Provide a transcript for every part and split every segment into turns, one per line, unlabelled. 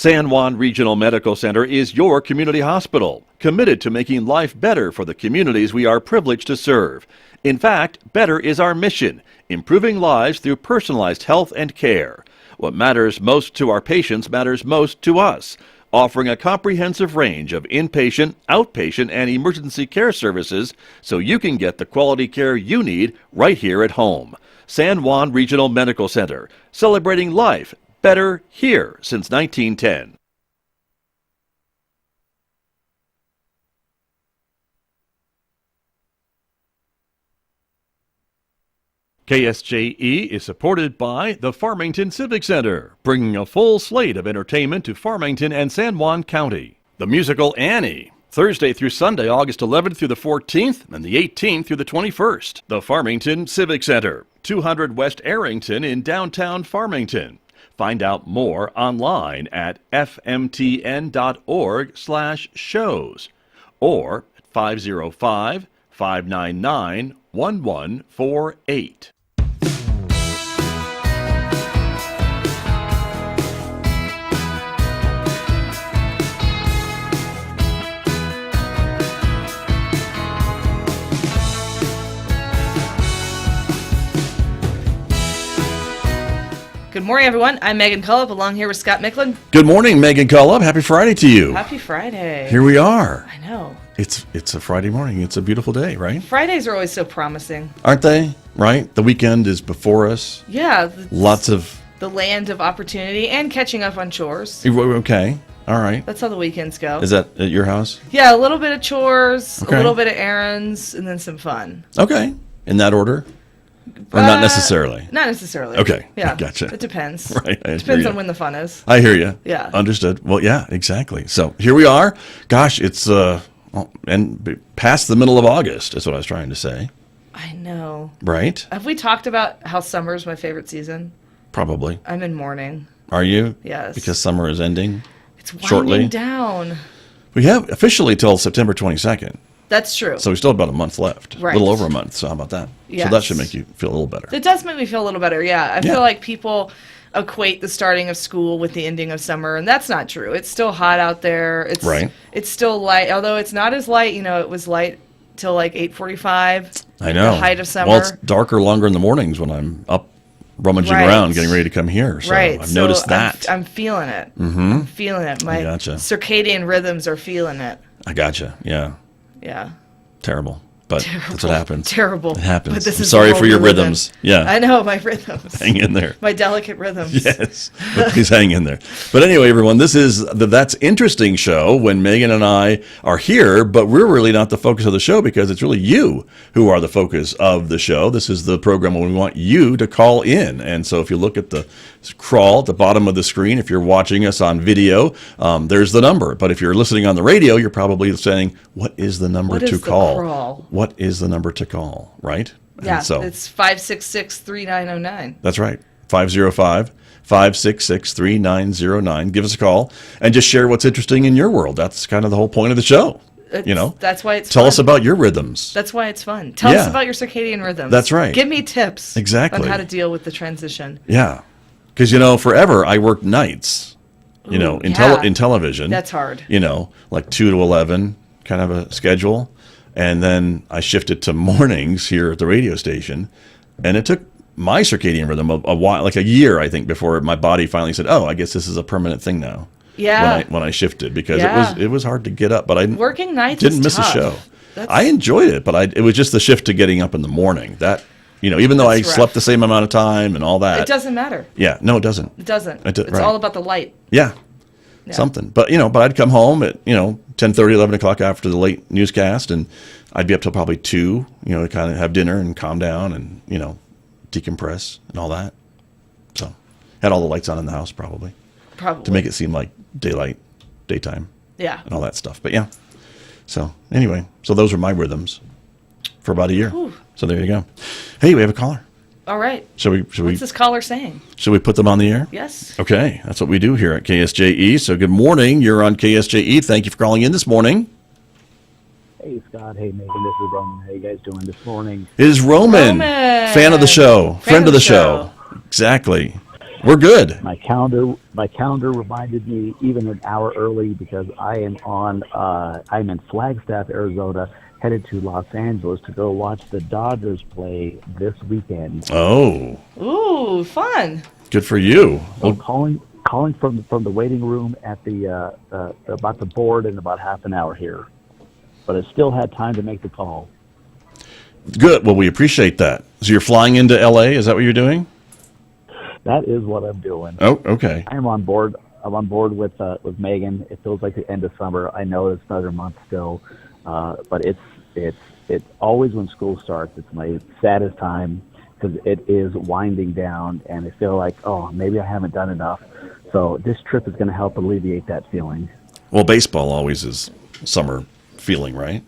San Juan Regional Medical Center is your community hospital, committed to making life better for the communities we are privileged to serve. In fact, better is our mission, improving lives through personalized health and care. What matters most to our patients matters most to us, offering a comprehensive range of inpatient, outpatient, and emergency care services so you can get the quality care you need right here at home. San Juan Regional Medical Center, celebrating life better here since 1910. KSJE is supported by the Farmington Civic Center, bringing a full slate of entertainment to Farmington and San Juan County. The musical Annie, Thursday through Sunday, August 11th through the 14th, and the 18th through the 21st. The Farmington Civic Center, 200 West Arrington in downtown Farmington. Find out more online at fmtn.org/shows or at 505-599-1148.
Good morning, everyone. I'm Megan Cullop, along here with Scott Michlin.
Good morning, Megan Cullop. Happy Friday to you.
Happy Friday.
Here we are.
I know.
It's a Friday morning. It's a beautiful day, right?
Fridays are always so promising.
Aren't they? Right? The weekend is before us.
Yeah.
Lots of...
the land of opportunity and catching up on chores.
Okay. All right.
That's how the weekends go.
Is that at your house?
Yeah, a little bit of chores,
Okay.
a little bit of errands, and then some fun.
Okay. In that order? Or not necessarily?
Not necessarily.
Okay.
Yeah.
Gotcha.
It depends.
Right.
It depends on when the fun is.
I hear you.
Yeah.
Understood. Well, yeah, exactly. So here we are. Gosh, it's and past the middle of August is what I was trying to say.
I know.
Right?
Have we talked about how summer is my favorite season?
Probably.
I'm in mourning.
Are you?
Yes.
Because summer is ending?
It's winding
shortly
down.
We have officially till September 22nd.
That's true.
So we still have about a month left.
Right.
A little over a month. So how about that?
Yes.
So that should make you feel a little better.
It does make me feel a little better, yeah. I
Yeah.
feel like people equate the starting of school with the ending of summer, and that's not true. It's still hot out there. It's
Right.
It's still light, although it's not as light. You know, it was light till like 8:45.
I know.
The height of summer.
Well, it's darker longer in the mornings when I'm up rummaging
Right.
around, getting ready to come here. So
right.
I've noticed that.
I'm feeling it. Mm-hmm. I'm feeling it. My
gotcha.
circadian rhythms are feeling it.
I gotcha. Yeah.
Yeah.
Terrible. But that's what happens.
Terrible.
It happens.
But this
I'm
is
sorry
the
for
world
your
we live in.
rhythms. Yeah.
I know, my rhythms.
Hang in there.
My delicate rhythms.
Yes. But please hang in there. But anyway, everyone, this is the That's Interesting show when Megan and I are here, but we're really not the focus of the show because it's really you who are the focus of the show. This is the program where we want you to call in. And so if you look at the crawl at the bottom of the screen, if you're watching us on video, there's the number. But if you're listening on the radio, you're probably saying, what is the number to call?
Crawl?
What is the number to call, right?
Yeah,
And so
it's 566-3909.
that's right. 505-566-3909. Give us a call and just share what's interesting in your world. That's kind of the whole point of the show.
That's why it's
Tell
fun.
us about your rhythms.
That's why it's fun. Tell
Yeah.
us about your circadian rhythms.
That's right.
Give me tips
Exactly.
on how to deal with the transition.
Yeah. Because, forever I worked nights, in
yeah.
in television.
That's hard.
Like 2 to 11 kind of a schedule. And then I shifted to mornings here at the radio station. And it took my circadian rhythm a while, like a year, I think, before my body finally said, oh, I guess this is a permanent thing now.
Yeah.
When I shifted, because
Yeah.
it was hard to get up, but I
Working nights
didn't
is
miss
tough.
a show.
That's-
I enjoyed it, but it was just the shift to getting up in the morning. That, even though I
That's rough.
slept the same amount of time and all that.
It doesn't matter.
Yeah, no, it doesn't.
It doesn't.
Right.
It's all about the light.
Yeah.
Yeah.
Something. But, but I'd come home at, 10:30, 11 o'clock after the late newscast, and I'd be up till probably 2, to kind of have dinner and calm down and, decompress and all that. So, had all the lights on in the house probably.
Probably.
To make it seem like daytime.
Yeah.
And all that stuff. But yeah. So, anyway, those are my rhythms for about a year.
Ooh.
So, there you go. Hey, we have a caller.
All right.
Should we
What's this caller saying?
Should we put them on the air?
Yes.
Okay, that's what we do here at KSJE. So good morning. You're on KSJE. Thank you for calling in this morning.
Hey, Scott. Hey, Megan. This is Roman. How you guys doing this morning?
It is Roman. Fan of the show. Friend of the show. Exactly. We're good.
My calendar reminded me even an hour early because I'm in Flagstaff, Arizona, headed to Los Angeles to go watch the Dodgers play this weekend.
Oh,
Ooh, fun.
good for you.
So calling from the waiting room at the about the board in about half an hour here, but I still had time to make the call.
Good. Well, we appreciate that. So you're flying into L.A., is that what you're doing?
That is what I'm doing.
Oh, okay.
I am on board. I'm on board with Megan. It feels like the end of summer. I know it's another month still, but it's always when school starts. It's my saddest time because it is winding down, and I feel like, oh, maybe I haven't done enough. So this trip is going to help alleviate that feeling.
Well, baseball always is summer feeling, right?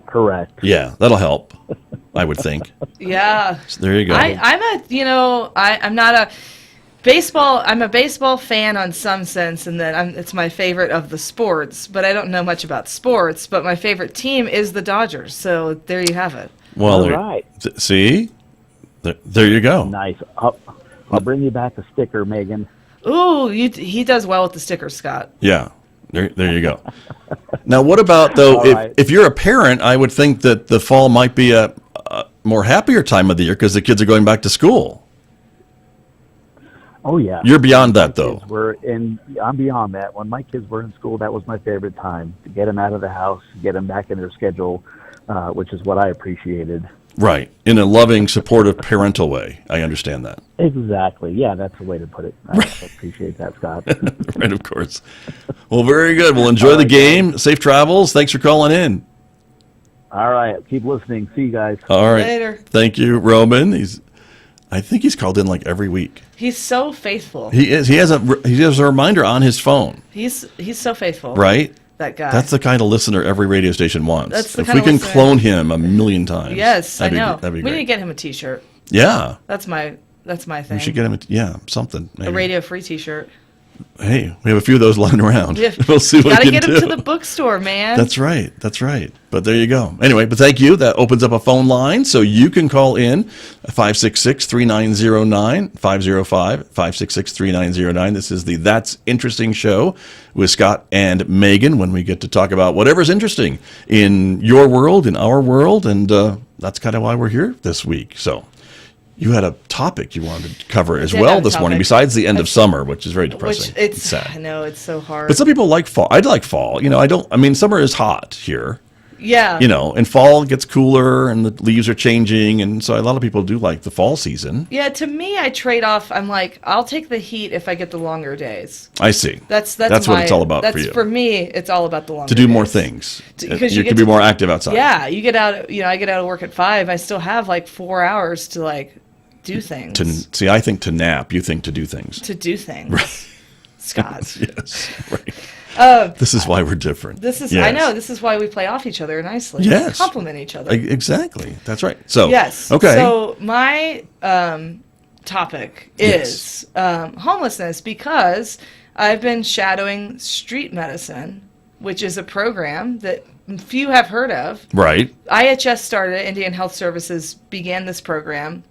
Correct.
Yeah, that'll help, I would think.
Yeah.
So there you go.
I'm not a baseball. I'm a baseball fan on some sense, and that it's my favorite of the sports. But I don't know much about sports. But my favorite team is the Dodgers. So there you have it.
Well,
All right.
See? There you go.
Nice. I'll bring you back a sticker, Megan.
Ooh, he does well with the stickers, Scott.
Yeah. There you go. Now, what about, though,
All
if you're a parent, I would think that the fall might be a more happier time of the year because the kids are going back to school.
Oh, yeah.
You're beyond that, though.
I'm beyond that. When my kids were in school, that was my favorite time, to get them out of the house, get them back in their schedule, which is what I appreciated.
Right. In a loving, supportive, parental way. I understand that.
Exactly. Yeah, that's the way to put it. I appreciate that, Scott.
Right, of course. Well, very good. Well, enjoy the game. Safe travels. Thanks for calling in.
All right. Keep listening. See you guys.
All right.
Later.
Thank you, Roman. I think he's called in like every week.
He's so faithful.
He is. He has a reminder on his phone.
He's so faithful.
Right?
That guy.
That's the kind of listener every radio station wants.
That's the
if
kind
we
of
can
listener-
clone him a million times.
Yes, I know.
That'd be
We
great.
need to get him a T-shirt.
Yeah.
That's my thing.
We should get him something. Maybe.
A radio free T-shirt.
Hey, we have a few of those lying around.
Yeah.
We'll see what
Gotta
we
get
can
him
do.
to the bookstore, man.
That's right. But there you go. Anyway, but thank you. That opens up a phone line, so you can call in 566-3909, 505-566-3909. This is the That's Interesting show with Scott and Megan, when we get to talk about whatever's interesting in your world, in our world, and that's kind of why we're here this week. So you had a topic you wanted to cover as
did
well
have a
this morning,
topic.
besides the end of summer, which is very depressing.
Which it's
sad.
I know it's so hard.
But some people like fall. I like fall. Summer is hot here.
Yeah.
And fall gets cooler and the leaves are changing. And so a lot of people do like the fall season.
Yeah, to me, I trade off. I'm like, I'll take the heat if I get the longer days.
I see.
That's
what it's all about for you.
For me, it's all about the longer
To do more
days.
things.
Because
you
get
can be
to-
more active outside.
Yeah, you get out. I get out of work at 5. I still have like 4 hours to like do things.
See, I think to nap. You think to do things.
To do things. Scott.
Yes. Right. This is why we're different.
This is.
Yes.
I know. This is why we play off each other nicely.
Yes.
Compliment each other.
Exactly. That's right. So.
Yes.
Okay.
So my topic is homelessness, because I've been shadowing street medicine, which is a program that few have heard of.
Right.
IHS started, Indian Health Services began this program,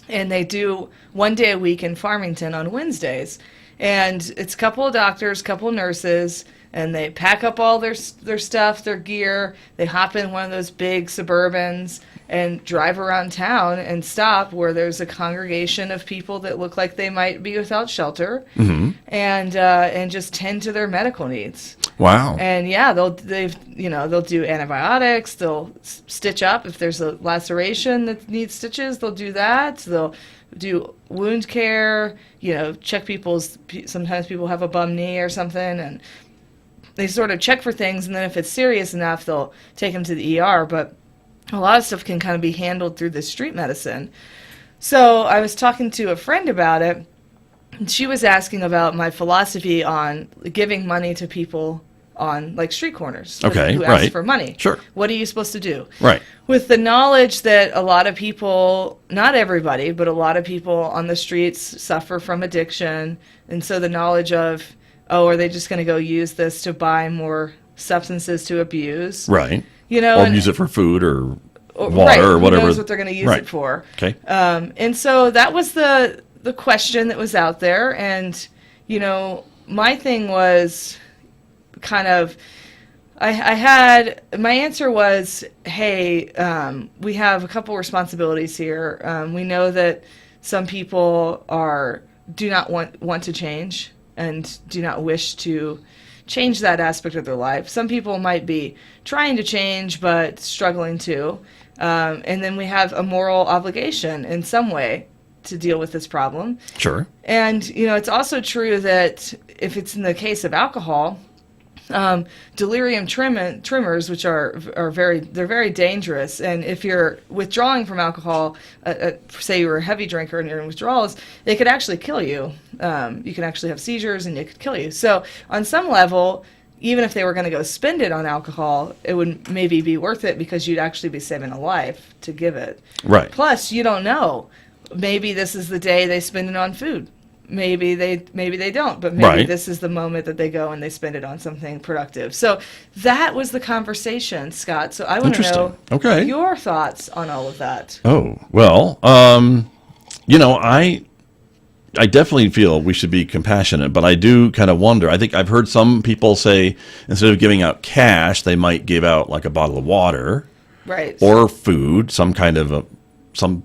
and they do 1 day a week in Farmington on Wednesdays. And it's a couple of doctors, couple of nurses, and they pack up all their stuff, their gear. They hop in one of those big Suburbans and drive around town and stop where there's a congregation of people that look like they might be without shelter, and just tend to their medical needs.
Wow.
And yeah, they'll do antibiotics. They'll stitch up if there's a laceration that needs stitches. They'll do that. They'll do wound care. Check people's. Sometimes people have a bum knee or something, and they sort of check for things. And then if it's serious enough, they'll take them to the ER. But a lot of stuff can kind of be handled through the street medicine. So I was talking to a friend about it, and she was asking about my philosophy on giving money to people on like street corners who ask
right.
for money.
Sure.
What are you supposed to do?
Right.
With the knowledge that a lot of people, not everybody, but a lot of people on the streets suffer from addiction, and so the knowledge of, are they just going to go use this to buy more substances to abuse?
Right.
Or
use it for food or water
right,
or whatever.
Who knows what they're going to use it for?
Okay.
And so that was the question that was out there. And, my thing was kind of, I had, my answer was, hey, we have a couple responsibilities here. We know that some people do not want to change and do not wish to change that aspect of their life. Some people might be trying to change but struggling to. And then we have a moral obligation in some way to deal with this problem.
Sure.
And, it's also true that if it's in the case of alcohol, delirium tremors, which are very dangerous. And if you're withdrawing from alcohol, say you're a heavy drinker and you're in withdrawals, it could actually kill you. You can actually have seizures and it could kill you. So on some level, even if they were going to go spend it on alcohol, it would maybe be worth it because you'd actually be saving a life to give it.
Right.
Plus, you don't know. Maybe this is the day they spend it on food. Maybe they don't, but maybe
Right.
this is the moment that they go and they spend it on something productive. So that was the conversation, Scott. So I want to know
Okay.
your thoughts on all of that.
Oh, well, I definitely feel we should be compassionate, but I do kind of wonder. I think I've heard some people say instead of giving out cash, they might give out like a bottle of water
Right.
or food, some kind of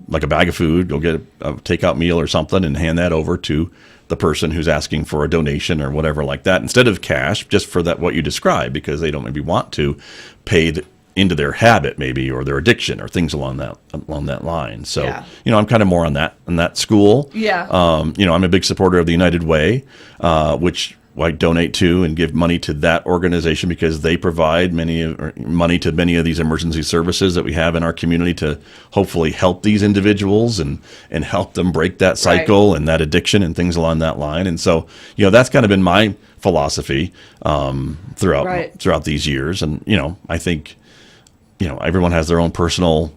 like a bag of food, go get a takeout meal or something and hand that over to the person who's asking for a donation or whatever like that instead of cash, just for that what you described, because they don't maybe want to pay into their habit maybe or their addiction or things along that line. So,
Yeah.
I'm kind of more on that school.
Yeah.
I'm a big supporter of the United Way, which I donate to and give money to that organization because they provide money to many of these emergency services that we have in our community to hopefully help these individuals and help them break that cycle and that addiction and things along that line. And so, that's kind of been my philosophy throughout these years. And, I think, everyone has their own personal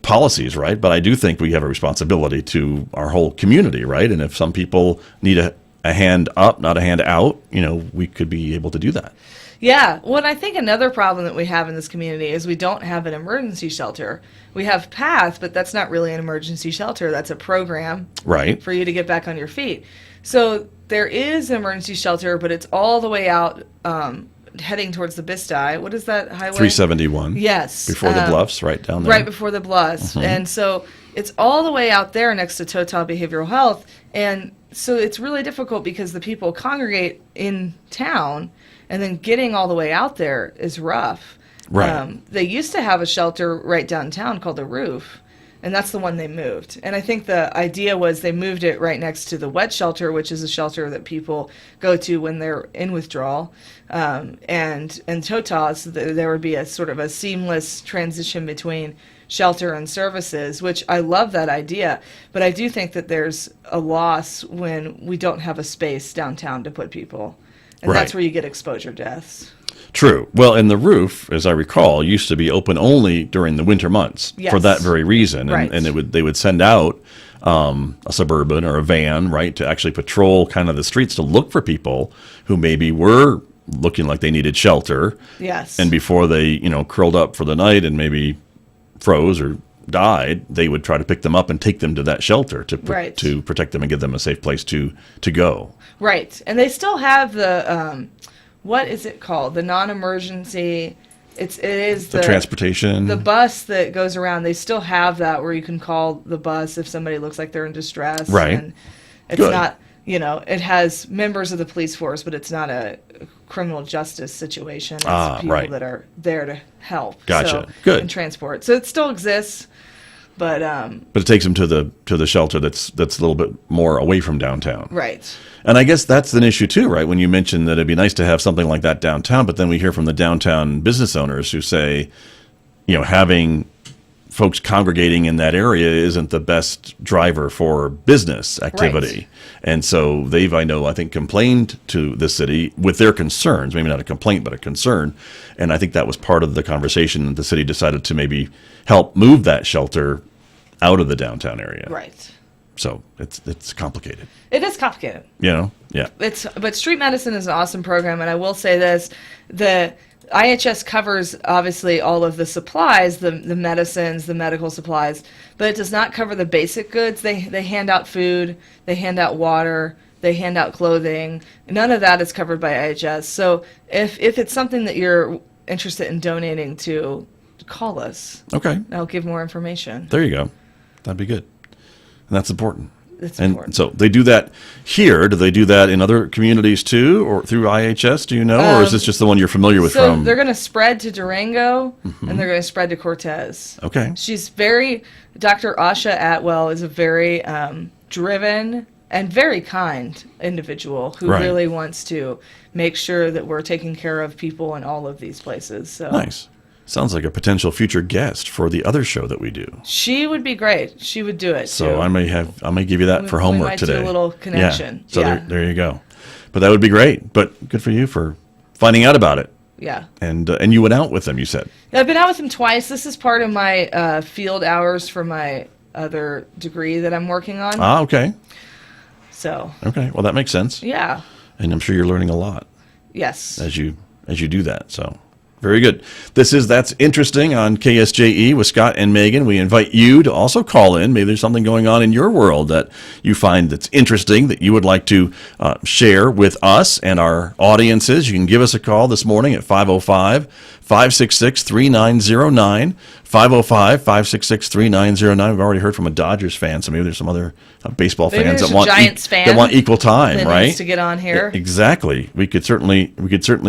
policies, right? But I do think we have a responsibility to our whole community, right? And if some people need a hand up, not a hand out, we could be able to do that.
Yeah. Well, I think another problem that we have in this community is we don't have an emergency shelter. We have PATH, but that's not really an emergency shelter. That's a program
Right.
for you to get back on your feet. So there is an emergency shelter, but it's all the way out heading towards the Bisti. What is that highway?
371.
Yes.
Before the bluffs, right down there.
Right before the bluffs. And so it's all the way out there next to Total Behavioral Health. And so it's really difficult because the people congregate in town, and then getting all the way out there is rough.
Right.
They used to have a shelter right downtown called The Roof, and that's the one they moved. And I think the idea was they moved it right next to the wet shelter, which is a shelter that people go to when they're in withdrawal. And Total, so there would be a sort of a seamless transition between shelter and services, which I love that idea. But I do think that there's a loss when we don't have a space downtown to put people. And that's
Right.
where you get exposure deaths.
True. Well, and the Roof, as I recall, used to be open only during the winter months
Yes.
for that very reason. And,
Right.
and they would send out a Suburban or a van, right, to actually patrol kind of the streets to look for people who maybe were looking like they needed shelter.
Yes.
And before they, curled up for the night and maybe froze or died, they would try to pick them up and take them to that shelter to
Right.
to protect them and give them a safe place to go.
Right. And they still have the, what is it called? The non-emergency, it is
The transportation.
the bus that goes around. They still have that where you can call the bus if somebody looks like they're in distress.
Right.
And it's
Good.
not, it has members of the police force, but it's not a criminal justice situation. It's people
right.
that are there to help.
Gotcha.
So,
Good.
And transport. So it still exists, but
But it takes them to the shelter that's a little bit more away from downtown.
right.
And I guess that's an issue too, right? When you mentioned that it'd be nice to have something like that downtown, but then we hear from the downtown business owners who say, having folks congregating in that area isn't the best driver for business activity.
Right.
And so I think, complained to the city with their concerns, maybe not a complaint, but a concern. And I think that was part of the conversation that the city decided to maybe help move that shelter out of the downtown area.
Right.
So it's complicated,
It is complicated.
Yeah.
But street medicine is an awesome program, and I will say this: IHS covers obviously all of the supplies, the medicines, the medical supplies, but it does not cover the basic goods. They hand out food, they hand out water, they hand out clothing. None of that is covered by IHS. So if it's something that you're interested in donating to, call us.
Okay.
I'll give more information.
There you go. That'd be good. And that's important.
It's
And
important.
so they do that here. Do they do that in other communities too, or through IHS? Do you know, or is this just the one you're familiar with
So
from?
they're going to spread to Durango, and they're going to spread to Cortez.
Okay.
Dr. Asha Atwell is a very driven and very kind individual who
Right.
really wants to make sure that we're taking care of people in all of these places. So
Nice. Sounds like a potential future guest for the other show that we do.
she would be great. She would do it
So
too.
I may give you that for
We
homework
might do
today.
a little connection.
Yeah. So
Yeah.
there you go. But that would be great. But good for you for finding out about it.
Yeah.
And you went out with them, you said.
I've been out with him twice. This is part of my field hours for my other degree that I'm working on.
Ah, okay.
So,
Okay. Well, that makes sense.
yeah.
And I'm sure you're learning a lot
Yes.
as you do that. So very good. That's interesting on KSJE with Scott and Megan. We invite you to also call in. Maybe there's something going on in your world that you find that's interesting that you would like to share with us and our audiences. You can give us a call this morning at 505-566-3909. 505-566-3909. We've already heard from a Dodgers fan, so maybe there's some other baseball
Maybe
fans
there's
that
a
want
Giants fan
that want equal time,
that
right?
needs to get on here.
Exactly. We could certainly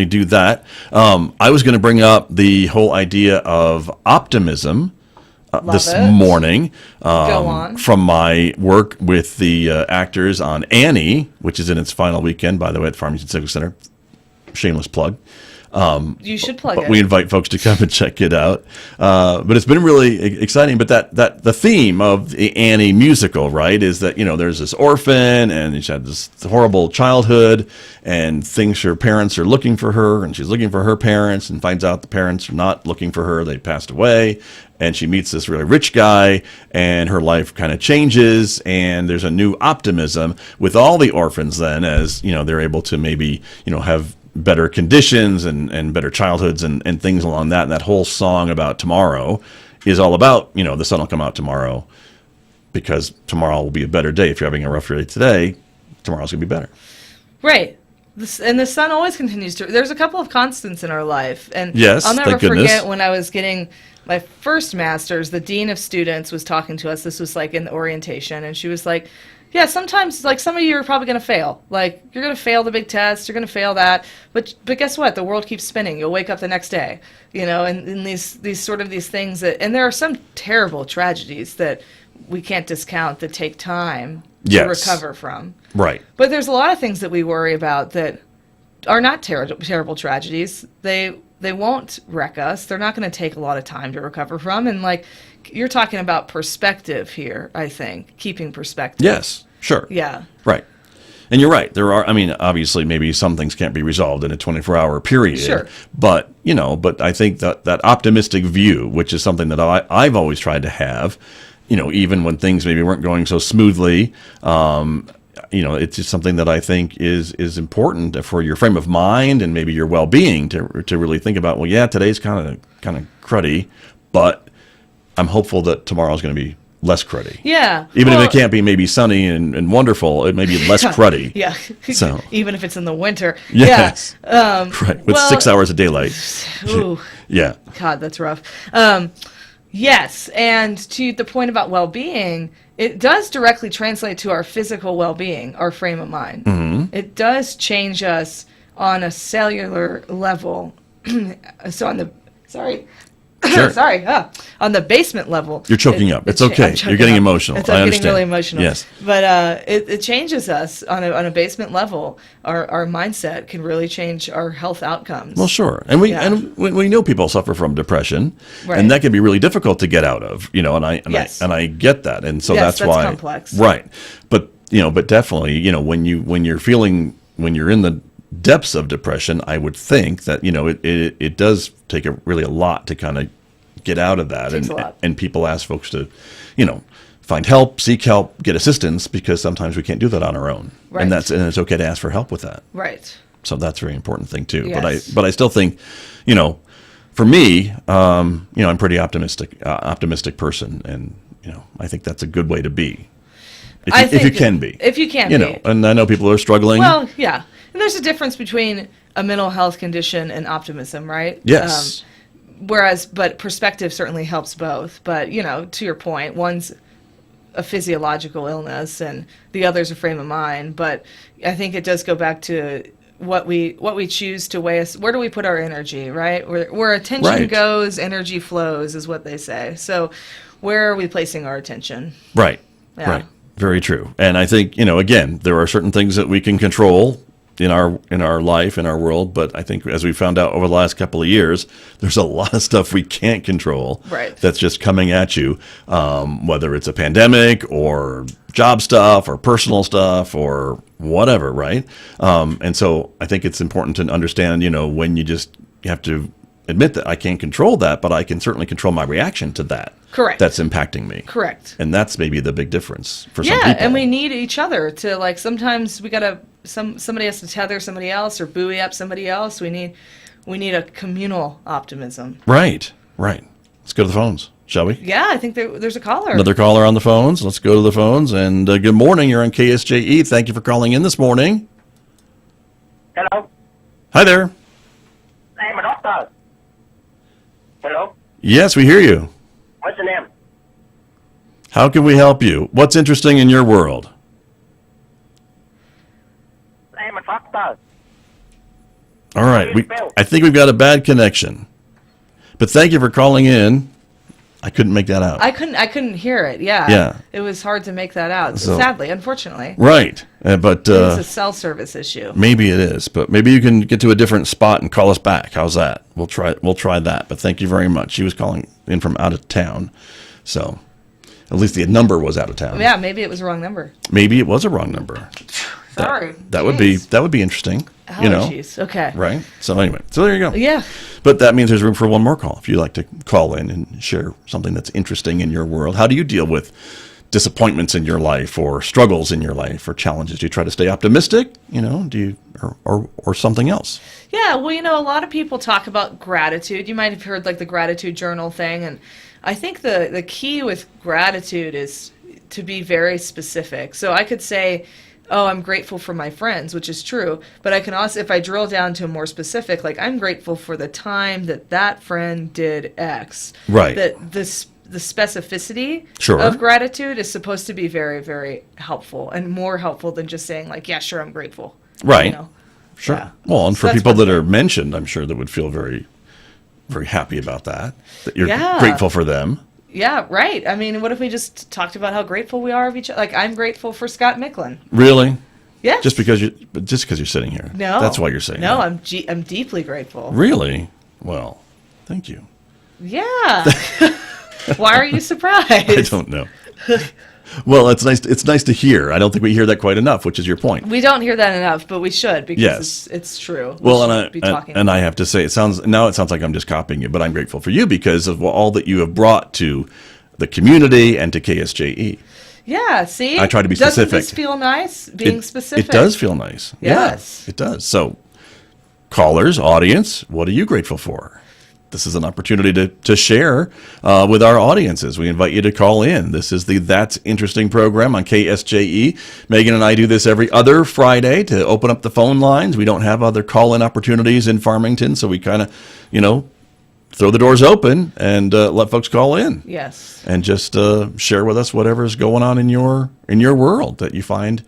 do that. I was going to bring up the whole idea of optimism this
it.
morning
Go on.
from my work with the actors on Annie, which is in its final weekend, by the way, at Farmington Civic Center. Shameless plug.
You should plug
But
it.
we invite folks to come and check it out. But it's been really exciting. But that the theme of the Annie musical, right, is that there's this orphan and she had this horrible childhood and thinks her parents are looking for her and she's looking for her parents and finds out the parents are not looking for her. They passed away. And she meets this really rich guy, and her life kind of changes, and there's a new optimism with all the orphans then, as they're able to maybe have better conditions and better childhoods and things along that. And that whole song about tomorrow is all about, the sun will come out tomorrow because tomorrow will be a better day. If you're having a rough day today, tomorrow's going to be better.
Right. And the sun always continues to. There's a couple of constants in our life. And
Yes,
I'll never
thank goodness.
forget when I was getting my first master's, the dean of students was talking to us. This was like in the orientation. And she was like, yeah, sometimes, like, some of you are probably going to fail. Like, you're going to fail the big test, you're going to fail that. But guess what? The world keeps spinning. You'll wake up the next day. And these things that, and there are some terrible tragedies that we can't discount that take time to
Yes.
recover from.
Right.
But there's a lot of things that we worry about that are not terrible tragedies. They won't wreck us. They're not going to take a lot of time to recover from. And like you're talking about perspective here, I think, keeping perspective.
Yes, sure.
Yeah.
Right. And you're right. There are, obviously maybe some things can't be resolved in a 24-hour period.
Sure.
But I think that optimistic view, which is something that I've always tried to have, even when things maybe weren't going so smoothly, it's just something that I think is important for your frame of mind and maybe your well-being to really think about, well, yeah, today's kind of cruddy, but I'm hopeful that tomorrow's going to be less cruddy.
Yeah.
Even if it can't be maybe sunny and wonderful, it may be less cruddy.
Yeah.
So.
Even if it's in the winter.
Yes.
Yeah.
Right. With 6 hours of daylight.
Ooh.
Yeah.
God, that's rough. Yes, and to the point about well-being, it does directly translate to our physical well-being, our frame of mind. Mm-hmm. It does change us on a cellular level. So on the
Sure.
on the basement level.
You're choking up. It's okay. You're getting emotional.
I'm
I understand.
getting really emotional.
Yes.
But it changes us on a basement level. Our mindset can really change our health outcomes.
Well, sure. And we
Yeah.
we know people suffer from depression,
Right.
and that can be really difficult to get out of, and
Yes.
I get that. And so
Yes,
that's why
complex.
Right. But definitely, when you're in the depths of depression, I would think that it does take really a lot to kind of get out of that.
Takes a lot.
And people ask folks to find help, seek help, get assistance, because sometimes we can't do that on our own.
Right.
And it's okay to ask for help with that.
Right.
So that's a very important thing too.
Yes.
But I still think, for me, I'm a pretty optimistic person, and I think that's a good way to be. If you can be.
If you can be.
And I know people are struggling.
Well, yeah. And there's a difference between a mental health condition and optimism, right?
Yes.
But perspective certainly helps both. But, to your point, one's a physiological illness and the other's a frame of mind. But I think it does go back to what we choose to weigh us. Where do we put our energy, right? Where attention goes, energy flows, is what they say. So where are we placing our attention?
Right.
Yeah.
Right. Very true. And I think, again, there are certain things that we can control in our life, in our world, but I think as we found out over the last couple of years, there's a lot of stuff we can't control.
Right.
That's just coming at you, whether it's a pandemic or job stuff or personal stuff or whatever, right? And so I think it's important to understand, when you have to admit that I can't control that, but I can certainly control my reaction to that.
Correct.
That's impacting me.
Correct.
And that's maybe the big difference for some people.
Yeah, and we need each other to, sometimes we gotta, somebody has to tether somebody else or buoy up somebody else. We need a communal optimism.
Right. Let's go to the phones, shall we?
Yeah, I think there's a caller.
Another caller on the phones. Let's go to the phones. And good morning. You're on KSJE. Thank you for calling in this morning.
Hello.
Hi there.
I'm a doctor. Hello.
Yes, we hear you.
What's your name?
How can we help you? What's interesting in your world?
I'm a doctor.
All right. I think we've got a bad connection. But thank you for calling in. I couldn't make that out.
I couldn't hear it. Yeah.
Yeah.
It was hard to make that out.
So-
Sadly, unfortunately.
Right. But
It's a cell service issue.
maybe it is. But maybe you can get to a different spot and call us back. How's that? We'll try that. But thank you very much. She was calling in from out of town. So at least the number was out of town.
Yeah, maybe it was a wrong number.
Maybe it was a wrong number.
Sorry.
That would be interesting.
Oh, jeez. Okay.
Right? So anyway, so there you go.
Yeah.
But that means there's room for one more call. If you'd like to call in and share something that's interesting in your world, how do you deal with disappointments in your life or struggles in your life or challenges? Do you try to stay optimistic? Do you or something else?
Yeah, well, a lot of people talk about gratitude. You might have heard the gratitude journal thing, and I think the key with gratitude is to be very specific. So I could say, oh, I'm grateful for my friends, which is true. But I can also, if I drill down to a more specific, I'm grateful for the time that friend did X.
Right.
That the specificity
Sure.
of gratitude is supposed to be very, very helpful and more helpful than just saying yeah, sure, I'm grateful.
Right. Sure.
Yeah.
Well, and
So
for
that's
people
one
that
thing.
are mentioned, I'm sure that would feel very, very happy about that you're
Yeah.
grateful for them.
Yeah, right. I mean, what if we just talked about how grateful we are of each other? I'm grateful for Scott Michlin.
Really?
Yeah.
Just because you're sitting here.
No.
That's why you're saying
No,
that.
I'm deeply grateful.
Really? Well, thank you.
Yeah. Why are you surprised?
I don't know. Well, it's nice. It's nice to hear. I don't think we hear that quite enough, which is your point.
We don't hear that enough, but we should because
Yes.
it's true.
Well,
We
and
should be talking.
I have to say, it sounds like I'm just copying you, but I'm grateful for you because of all that you have brought to the community and to KSJE.
Yeah, see?
I try to be
Doesn't
specific.
this feel nice, being specific?
It does feel nice.
Yes.
Yeah, it does. So, callers, audience, what are you grateful for? This is an opportunity to share with our audiences. We invite you to call in. This is the That's Interesting program on KSJE. Megan and I do this every other Friday to open up the phone lines. We don't have other call-in opportunities in Farmington, so we kind of, throw the doors open and let folks call in.
Yes.
And just share with us whatever's going on in your world that you find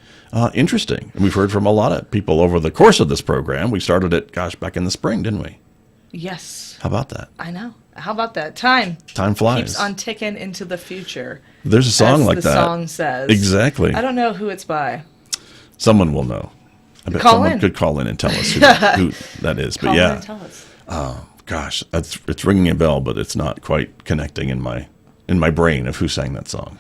interesting. And we've heard from a lot of people over the course of this program. We started it, back in the spring, didn't we?
Yes.
How about that?
I know. How about that? Time
Flies.
keeps on ticking into the future.
There's a song
as
like
the
that.
song says.
Exactly.
I don't know who it's by.
Someone will know. I bet
Call
someone
in.
could call in and tell us who that is. But
Call in
yeah,
and tell us.
gosh, it's ringing a bell, but it's not quite connecting in my brain of who sang that song.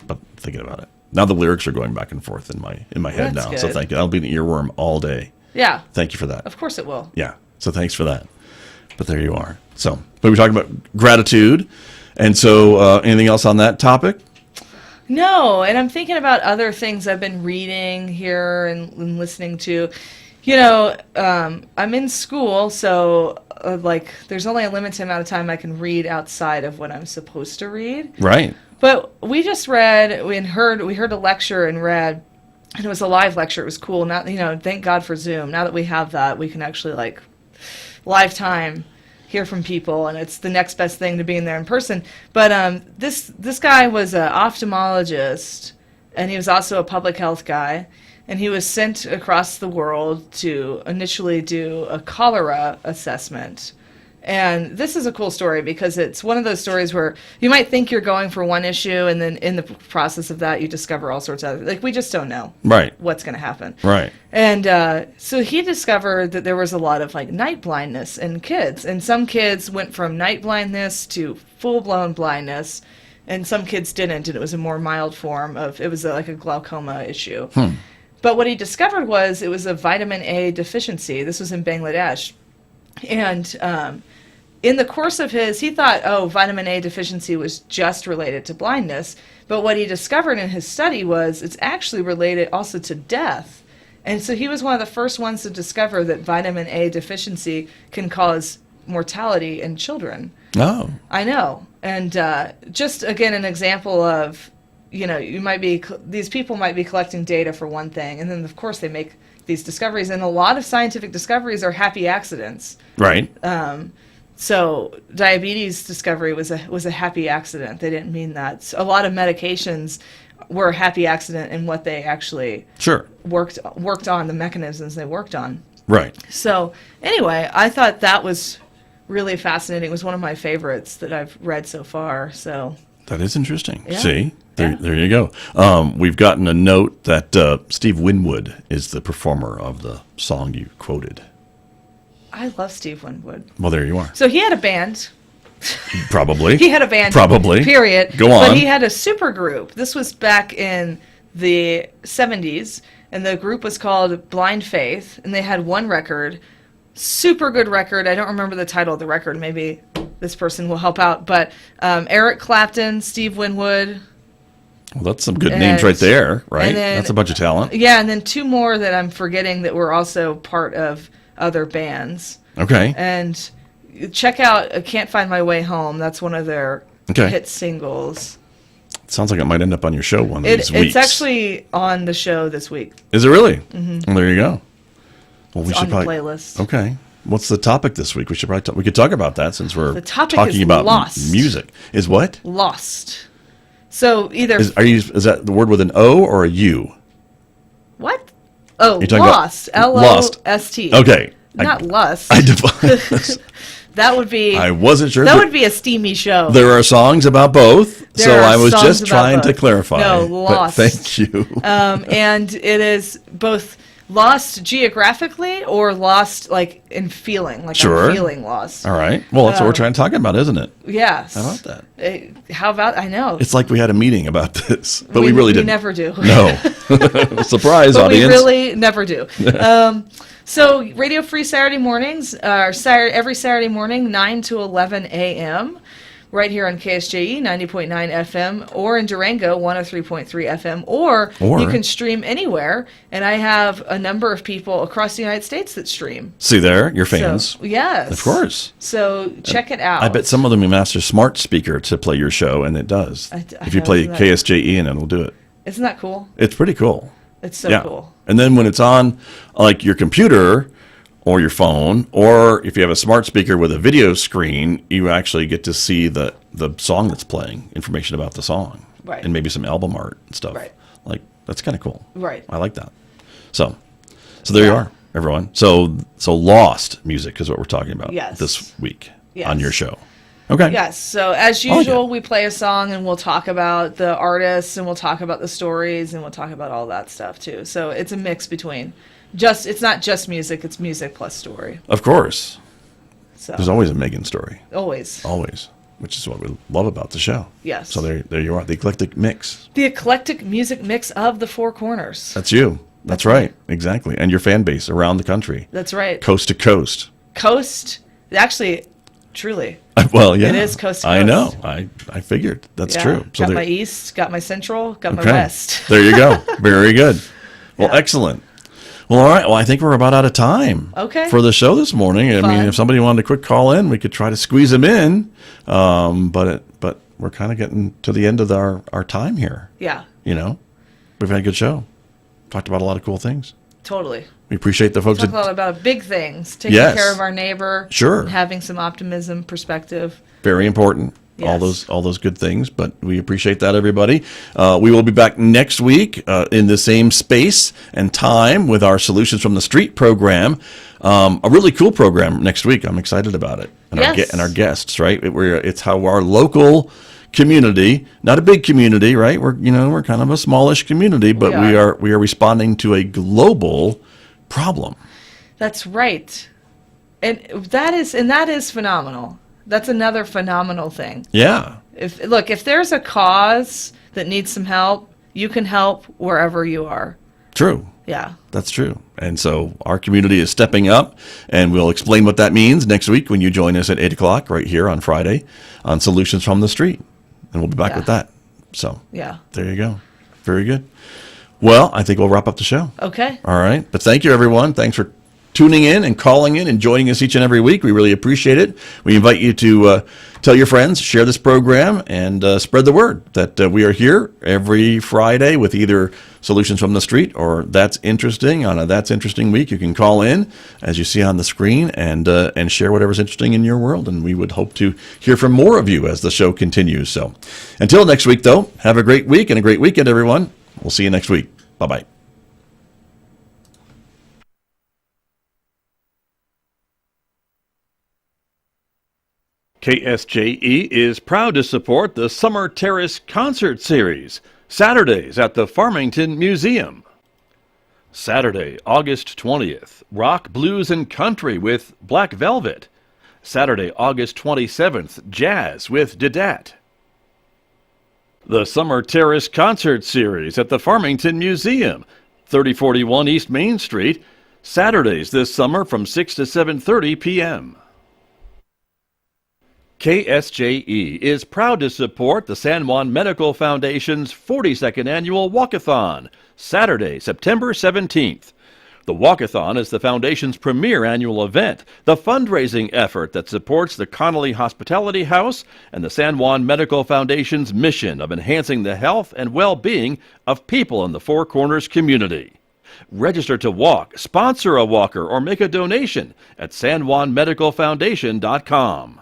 But thinking about it now, the lyrics are going back and forth in my head
That's
now. So
good.
thank you. That'll be an earworm all day.
Yeah.
Thank you for that.
Of course it will.
Yeah. So thanks for that. But there you are. So, but we talking about gratitude, and so anything else on that topic?
No, and I'm thinking about other things I've been reading here and listening to. I'm in school, so there's only a limited amount of time I can read outside of what I'm supposed to read.
Right.
But we just read, we heard a lecture and read, and it was a live lecture. It was cool. Now, thank God for Zoom. Now that we have that, we can actually live time hear from people, and it's the next best thing to being there in person. But this guy was an ophthalmologist, and he was also a public health guy, and he was sent across the world to initially do a cholera assessment. And this is a cool story because it's one of those stories where you might think you're going for one issue, and then in the process of that, you discover all sorts of we just don't know what's going to happen.
Right.
And so he discovered that there was a lot of night blindness in kids, and some kids went from night blindness to full-blown blindness, and some kids didn't, and it was a more mild form of it was like a glaucoma issue. But what he discovered was it was a vitamin A deficiency. This was in Bangladesh. And in the course of he thought, vitamin A deficiency was just related to blindness. But what he discovered in his study was it's actually related also to death. And so he was one of the first ones to discover that vitamin A deficiency can cause mortality in children.
Oh.
I know. And just, again, an example of, these people might be collecting data for one thing, and then, of course, they make these discoveries. And a lot of scientific discoveries are happy accidents.
Right.
So diabetes discovery was a happy accident. They didn't mean that. So a lot of medications were a happy accident in what they actually worked on, the mechanisms they worked on.
Right.
So anyway, I thought that was really fascinating. It was one of my favorites that I've read so far. So
that is interesting.
Yeah.
See, there you go. We've gotten a note that Steve Winwood is the performer of the song you quoted.
I love Steve Winwood.
Well, there you are.
So he had a band.
Probably.
He had a band.
Probably.
Period.
Go on.
But he had a super group. This was back in the 70s, and the group was called Blind Faith, and they had one record, super good record. I don't remember the title of the record. Maybe this person will help out. But Eric Clapton, Steve Winwood.
Well, that's some good names right there, right? That's a bunch of talent.
Yeah, and then two more that I'm forgetting that were also part of other bands.
Okay.
And check out Can't Find My Way Home. That's one of their hit singles.
It sounds like it might end up on your show one of these weeks.
It's actually on the show this week.
Is it really? Mm-hmm. Well, there you go. Well,
it's on the playlist.
Okay. What's the topic this week? We should probably we could talk about that since we're
talking
about
lost.
Music. Is what?
Lost. So either
is that the word with an O or a U?
What? Oh, lost. L-O-S-T.
Okay.
Not lust. That would be.
I wasn't sure.
That would be a steamy show.
There are songs about both, so I was just trying to clarify.
No, lost.
Thank you.
And it is both lost geographically or lost in feeling. I'm feeling lost.
All right. Well, that's what we're trying to talk about, isn't it?
Yes.
How about
that? I know.
It's like we had a meeting about this, but we really didn't.
We never do.
No. Surprise,
but
audience.
We really never do. So Radio Free Saturday mornings are every Saturday morning, 9 to 11 a.m., right here on KSJE 90.9 FM, or in Durango 103.3 FM, or you can stream anywhere. And I have a number of people across the United States that stream.
See there, your fans.
So, yes.
Of course.
So check it out.
I bet some of them you ask a smart speaker to play your show, and it does. If you play KSJE, and it'll do it.
Isn't that cool?
It's pretty cool.
It's so cool.
And then when it's on your computer or your phone, or if you have a smart speaker with a video screen, you actually get to see the song that's playing, information about the song.
Right.
And maybe some album art and stuff.
Right.
That's kind of cool.
Right.
I like that. So there you are, everyone. So lost music is what we're talking about this week on your show. Okay.
Yes. So as usual, we play a song and we'll talk about the artists and we'll talk about the stories and we'll talk about all that stuff too. So it's a mix between it's not just music, it's music plus story.
Of course.
So
there's always a Megan story.
Always.
Which is what we love about the show.
Yes.
So there you are, the eclectic mix.
The eclectic music mix of the Four Corners.
That's you. That's right. Exactly. And your fan base around the country.
That's right.
Coast to coast.
Actually, truly.
Well, yeah.
It is coast to coast.
I know. I figured. That's true.
So got my east, got my central, got my west.
There you go. Very good. Well, excellent. Well, all right. Well, I think we're about out of time
Okay.
for the show this morning. I mean,
Fun.
if somebody wanted a quick call in, we could try to squeeze them in. But we're kind of getting to the end of our time here.
Yeah,
You know, we've had a good show. Talked about a lot of cool things.
totally.
We appreciate the folks.
Talk a lot about big things, taking
Yes.
care of our neighbor,
Sure.
and having some optimism, perspective.
Very important.
Yes.
All those good things, but we appreciate that, everybody. We will be back next week in the same space and time with our Solutions from the Street program. A really cool program next week. I'm excited about it. And
Yes.
our guests, right? It's how our local community, not a big community, right? We're kind of a smallish community, but we are responding to a global problem.
That's right, and that is phenomenal. That's another phenomenal thing.
Yeah.
If there's a cause that needs some help, you can help wherever you are.
True.
Yeah.
That's true. And so our community is stepping up, and we'll explain what that means next week when you join us at 8 o'clock right here on Friday on Solutions from the Street. And we'll be back
Yeah.
with that. So
Yeah.
there you go. Very good. Well, I think we'll wrap up the show.
Okay.
All right. But thank you, everyone. Thanks for tuning in and calling in and joining us each and every week. We really appreciate it. We invite you to tell your friends, share this program, and spread the word that we are here every Friday with either Solutions from the Street or That's Interesting. On a That's Interesting week, you can call in, as you see on the screen, and share whatever's interesting in your world. And we would hope to hear from more of you as the show continues. So until next week, though, have a great week and a great weekend, everyone. We'll see you next week. Bye-bye. KSJE is proud to support the Summer Terrace Concert Series, Saturdays at the Farmington Museum. Saturday, August 20th, Rock, Blues, and Country with Black Velvet. Saturday, August 27th, Jazz with Didat. The Summer Terrace Concert Series at the Farmington Museum, 3041 East Main Street, Saturdays this summer from 6 to 7:30 p.m. KSJE is proud to support the San Juan Medical Foundation's 42nd Annual Walkathon, Saturday, September 17th. The Walkathon is the Foundation's premier annual event, the fundraising effort that supports the Connolly Hospitality House and the San Juan Medical Foundation's mission of enhancing the health and well-being of people in the Four Corners community. Register to walk, sponsor a walker, or make a donation at sanjuanmedicalfoundation.com.